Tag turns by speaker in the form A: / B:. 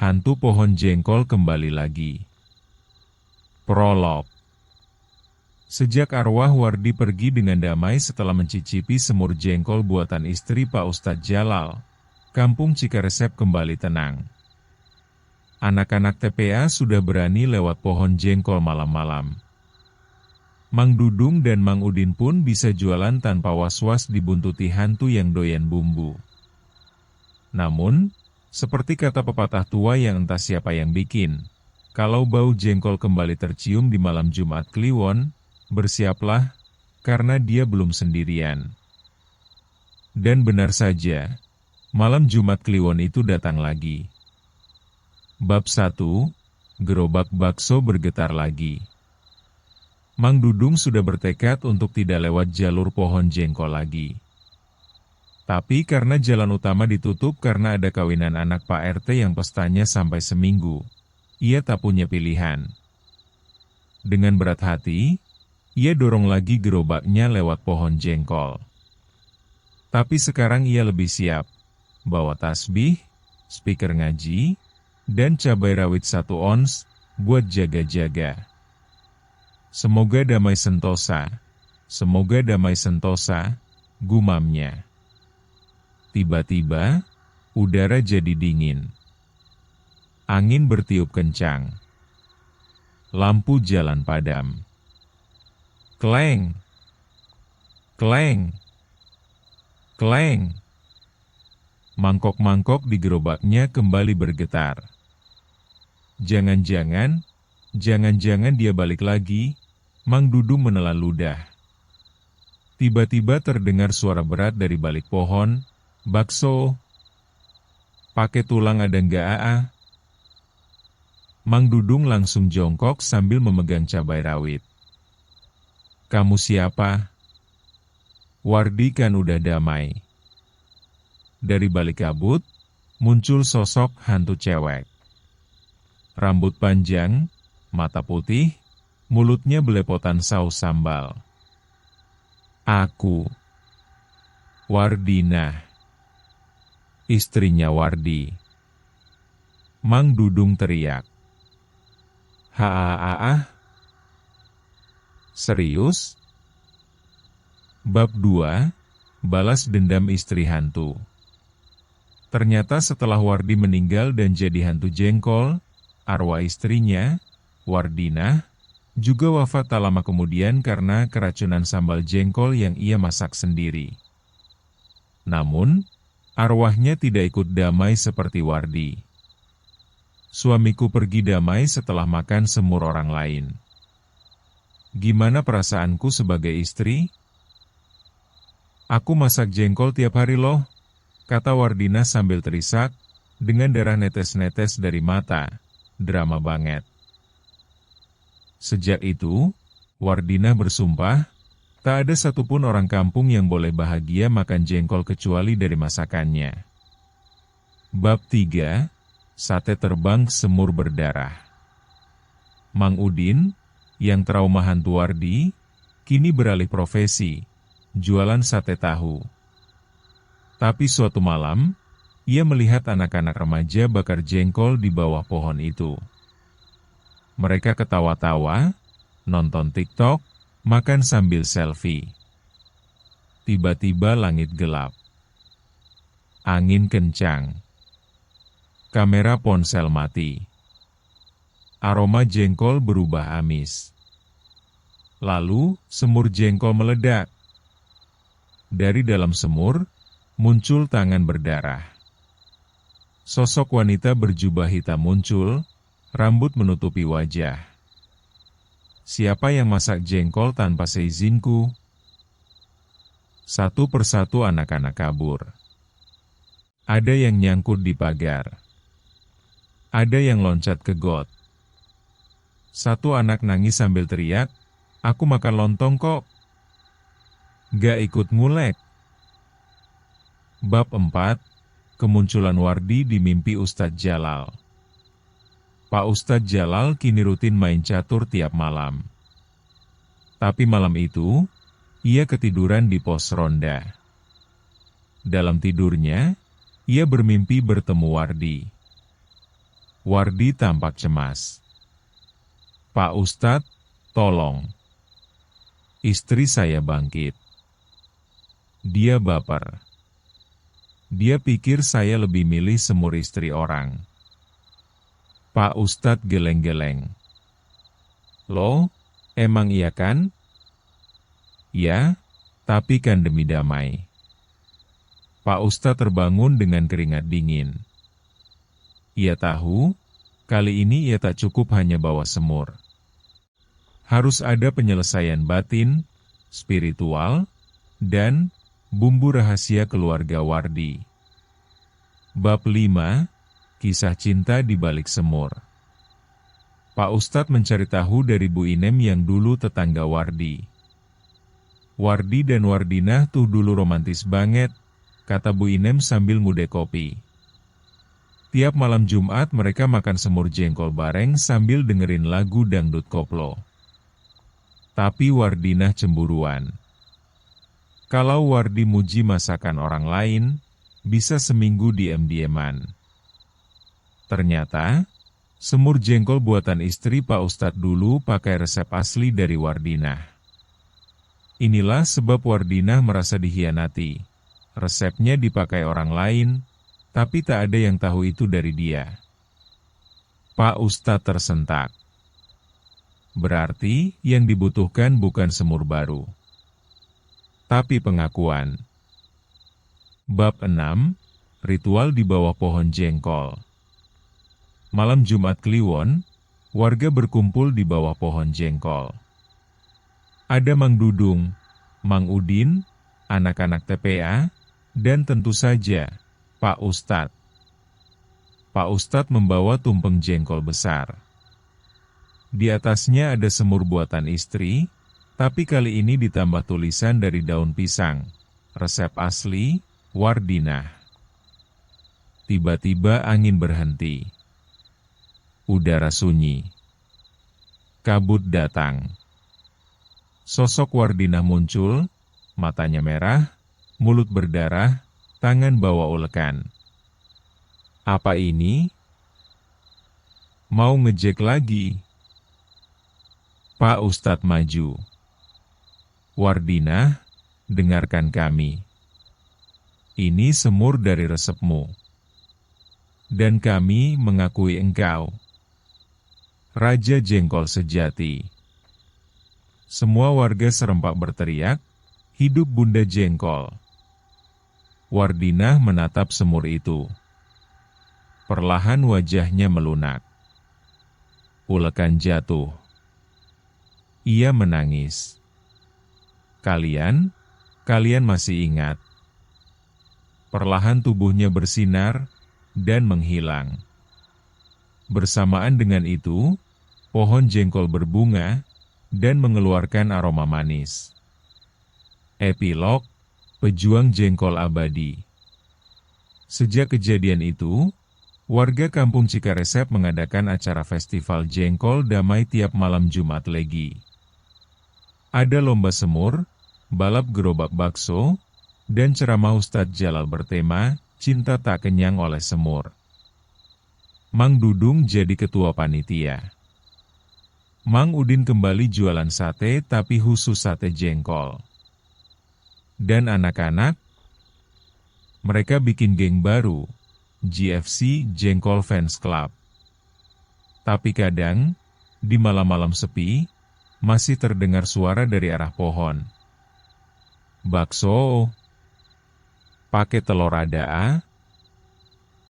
A: Hantu pohon jengkol kembali lagi. Prolog. Sejak arwah Wardi pergi dengan damai setelah mencicipi semur jengkol buatan istri Pak Ustadz Jalal, kampung Cikaresep kembali tenang. Anak-anak TPA sudah berani lewat pohon jengkol malam-malam. Mang Dudung dan Mang Udin pun bisa jualan tanpa was-was dibuntuti hantu yang doyan bumbu. Namun, seperti kata pepatah tua yang entah siapa yang bikin, kalau bau jengkol kembali tercium di malam Jumat Kliwon, bersiaplah, karena dia belum sendirian. Dan benar saja, malam Jumat Kliwon itu datang lagi. Bab 1, gerobak bakso bergetar lagi. Mang Dudung sudah bertekad untuk tidak lewat jalur pohon jengkol lagi. Tapi karena jalan utama ditutup karena ada kawinan anak Pak RT yang pestanya sampai seminggu, ia tak punya pilihan. Dengan berat hati, ia dorong lagi gerobaknya lewat pohon jengkol. Tapi sekarang ia lebih siap, bawa tasbih, speaker ngaji, dan cabai rawit 1 ons, buat jaga-jaga. Semoga damai sentosa, gumamnya. Tiba-tiba, udara jadi dingin. Angin bertiup kencang. Lampu jalan padam. Kleng! Kleng! Kleng! Mangkok-mangkok di gerobaknya kembali bergetar. Jangan-jangan dia balik lagi, Mang Dudung menelan ludah. Tiba-tiba terdengar suara berat dari balik pohon, bakso. Pakai tulang ada nggak ah? Mang Dudung langsung jongkok sambil memegang cabai rawit. Kamu siapa? Wardi kan udah damai. Dari balik kabut, muncul sosok hantu cewek. Rambut panjang, mata putih, mulutnya belepotan saus sambal. Aku. Wardina. Istrinya Wardi. Mang Dudung teriak. Haaah. Serius? Bab 2, balas dendam istri hantu. Ternyata setelah Wardi meninggal dan jadi hantu jengkol, arwah istrinya, Wardina, juga wafat tak lama kemudian karena keracunan sambal jengkol yang ia masak sendiri. Namun, arwahnya tidak ikut damai seperti Wardi. Suamiku pergi damai setelah makan semur orang lain. Gimana perasaanku sebagai istri? Aku masak jengkol tiap hari loh, kata Wardina sambil terisak, dengan darah netes-netes dari mata. Drama banget. Sejak itu, Wardina bersumpah, tak ada satupun orang kampung yang boleh bahagia makan jengkol kecuali dari masakannya. Bab 3, sate terbang semur berdarah. Mang Udin, yang trauma hantu Wardi, kini beralih profesi, jualan sate tahu. Tapi suatu malam, ia melihat anak-anak remaja bakar jengkol di bawah pohon itu. Mereka ketawa-tawa, nonton TikTok, makan sambil selfie. Tiba-tiba langit gelap. Angin kencang. Kamera ponsel mati. Aroma jengkol berubah amis. Lalu, semur jengkol meledak. Dari dalam semur, muncul tangan berdarah. Sosok wanita berjubah hitam muncul, rambut menutupi wajah. Siapa yang masak jengkol tanpa seizinku? Satu persatu anak-anak kabur. Ada yang nyangkut di pagar. Ada yang loncat ke got. Satu anak nangis sambil teriak, "Aku makan lontong kok." Gak ikut ngulek. Bab 4, kemunculan Wardi di mimpi Ustadz Jalal. Pak Ustadz Jalal kini rutin main catur tiap malam. Tapi malam itu, ia ketiduran di pos ronda. Dalam tidurnya, ia bermimpi bertemu Wardi. Wardi tampak cemas. "Pak Ustadz, tolong." Istri saya bangkit. Dia baper. Dia pikir saya lebih milih semur istri orang. Pak Ustadz geleng-geleng. "Loh, emang iya kan?" "Ya, tapi kan demi damai." Pak Ustadz terbangun dengan keringat dingin. Ia tahu, kali ini ia tak cukup hanya bawa semur. Harus ada penyelesaian batin, spiritual, dan bumbu rahasia keluarga Wardi. Bab 5, Kisah Cinta di Balik Semur. Pak Ustadz mencari tahu dari Bu Inem yang dulu tetangga Wardi. "Wardi dan Wardinah tuh dulu romantis banget," kata Bu Inem sambil ngudek kopi. Tiap malam Jumat mereka makan semur jengkol bareng sambil dengerin lagu dangdut koplo. Tapi Wardinah cemburuan. Kalau Wardi muji masakan orang lain, bisa seminggu diam-diaman. Ternyata, semur jengkol buatan istri Pak Ustadz dulu pakai resep asli dari Wardinah. Inilah sebab Wardinah merasa dikhianati. Resepnya dipakai orang lain, tapi tak ada yang tahu itu dari dia. Pak Ustadz tersentak. Berarti yang dibutuhkan bukan semur baru, tapi pengakuan. Bab 6, Ritual di Bawah Pohon Jengkol. Malam Jumat Kliwon, warga berkumpul di bawah pohon jengkol. Ada Mang Dudung, Mang Udin, anak-anak TPA, dan tentu saja Pak Ustadz. Pak Ustadz membawa tumpeng jengkol besar. Di atasnya ada semur buatan istri, tapi kali ini ditambah tulisan dari daun pisang. Resep asli, Wardinah. Tiba-tiba angin berhenti. Udara sunyi. Kabut datang. Sosok Wardinah muncul, matanya merah, mulut berdarah, tangan bawa ulekan. "Apa ini? Mau ngejek lagi?" Pak Ustadz maju. "Wardinah, dengarkan kami. Ini semur dari resepmu. Dan kami mengakui engkau Raja Jengkol sejati." Semua warga serempak berteriak, "Hidup Bunda Jengkol." Wardinah menatap semur itu. Perlahan wajahnya melunak. Ulekan jatuh. Ia menangis. Kalian masih ingat." Perlahan tubuhnya bersinar dan menghilang. Bersamaan dengan itu, pohon jengkol berbunga dan mengeluarkan aroma manis. Epilog, pejuang jengkol abadi. Sejak kejadian itu, warga kampung Cikaresep mengadakan acara festival jengkol damai tiap malam Jumat Legi. Ada lomba semur, balap gerobak bakso, dan ceramah Ustadz Jalal bertema, "Cinta tak kenyang oleh semur." Mang Dudung jadi ketua panitia. Mang Udin kembali jualan sate tapi khusus sate jengkol. Dan anak-anak, mereka bikin geng baru, GFC Jengkol Fans Club. Tapi kadang, di malam-malam sepi, masih terdengar suara dari arah pohon. "Bakso, pakai telur ada, ah?"